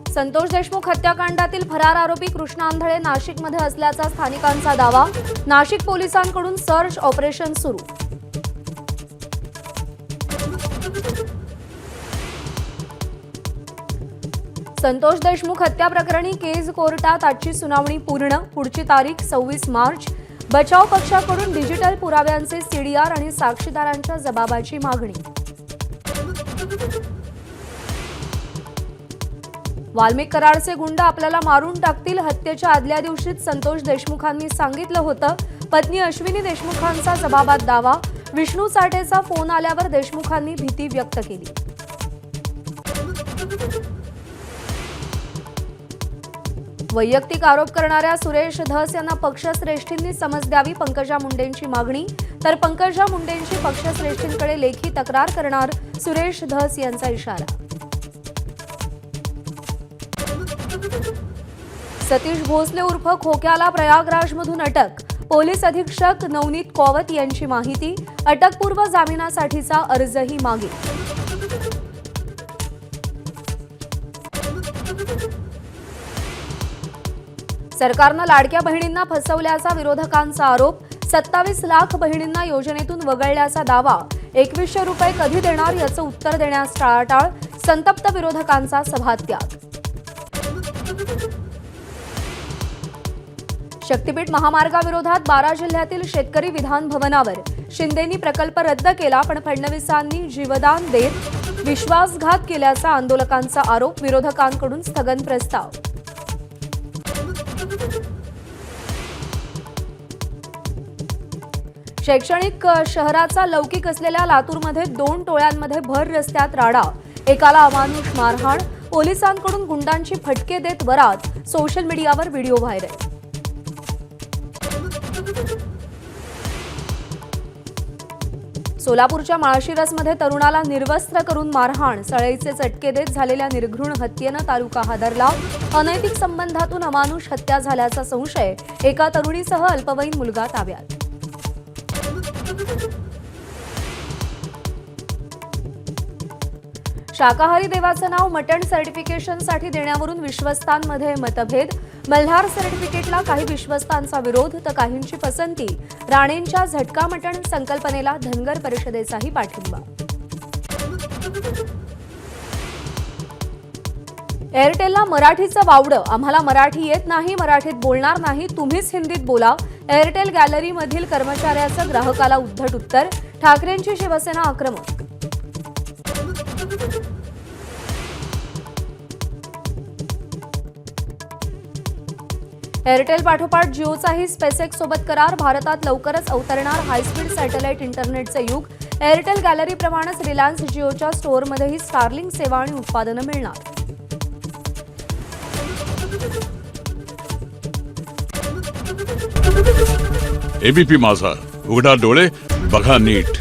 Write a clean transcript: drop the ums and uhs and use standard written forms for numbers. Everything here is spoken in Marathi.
संतोष देशमुख हत्याकांडातील फरार आरोपी कृष्णा आंधळे नाशिकमध्ये असल्याचा स्थानिकांचा दावा। नाशिक पोलिसांकडून सर्च ऑपरेशन सुरू। संतोष देशमुख हत्या प्रकरणी केज कोर्टात आजची सुनावणी पूर्ण। पुढची तारीख 26 मार्च। बचाव पक्षाकडून डिजिटल पुराव्यांचे सीडीआर आणि साक्षीदारांच्या जबाबाची मागणी। वाल्मिक कराडचे गुंड आपल्याला मारून टाकतील, हत्येच्या आदल्या दिवशीच संतोष देशमुखांनी सांगितलं होतं। पत्नी अश्विनी देशमुखांचा जबाबात दावा। विष्णू साठेचा फोन आल्यावर देशमुखांनी भीती व्यक्त केली। वैयक्तिक आरोप करणाऱ्या सुरेश धस यांना पक्षश्रेष्ठींनी समज द्यावी, पंकजा मुंडेंची मागणी। तर पंकजा मुंडेंची पक्षश्रेष्ठींकडे लेखी तक्रार करणार सुरेश धस यांचा इशारा। सतीश भोसले उर्फ खोक्याला प्रयागराजमधून अटक। पोलीस अधीक्षक नवनीत कौवत यांची माहिती। अटकपूर्व जामिनासाठीचा अर्जही मागे। सरकारनं लाडक्या बहिणींना फसवल्याचा विरोधकांचा आरोप। 27 लाख बहिणींना योजनेतून वगळल्याचा दावा। 2100 रुपये कधी देणार याचं उत्तर देण्यास टाळाटाळ। संतप्त विरोधकांचा सभात्याग। शक्तीपीठ महामार्गाविरोधात 12 जिल्ह्यातील शेतकरी विधान भवनावर। शिंदेंनी प्रकल्प रद्द केला, पण फडणवीसांनी जीवदान देत विश्वासघात केल्याचा आंदोलकांचा आरोप। विरोधकांकडून स्थगन प्रस्ताव। शैक्षणिक शहराचा लौकिक असलेल्या लातूरमध्ये 2 टोळ्यांमध्ये भर रस्त्यात राडा। एकाला अमानुष मारहाण। पोलिसांकडून गुंडांची फटके देत वरात। सोशल मीडियावर व्हिडिओ व्हायरल। सोलापूरच्या माळशिरसमध्ये तरुणाला निर्वस्त्र करून मारहाण। सळईचे चटके देत झालेल्या निर्घृण हत्येनं तालुका हादरला। अनैतिक संबंधातून अमानुष हत्या झाल्याचा संशय। एका तरुणीसह अल्पवयीन मुलगा ताब्यात। शाकाहारी देवाचं नाव मटण सर्टिफिकेशनसाठी देण्यावरून विश्वस्तांमध्ये मतभेद। मल्हार सर्टिफिकेटला काही विश्वस्तांचा विरोध तर काहींची पसंती। राणेंच्या झटका मटण संकल्पनेला धनगर परिषदेचाही पाठिंबा। एअरटेलला मराठीचं वावडं। आम्हाला मराठी येत नाही, मराठीत बोलणार नाही, तुम्हीच हिंदीत बोला। एअरटेल गॅलरीमधील कर्मचाऱ्याचं ग्राहकाला उद्धट उत्तर। ठाकरेंची शिवसेना आक्रमक। एअरटेल पाठोपाठ जिओचाही स्पेसएक्स सोबत करार। भारतात लवकरच अवतरणार हायस्पीड सॅटेलाइट इंटरनेटचे युग। एअरटेल गॅलरीप्रमाणेच रिलायन्स जिओच्या स्टोअरमध्येही स्टारलिंक सेवा आणि उत्पादनं मिळणार। एबीपी माझा, उघडा डोळे बघा नीट।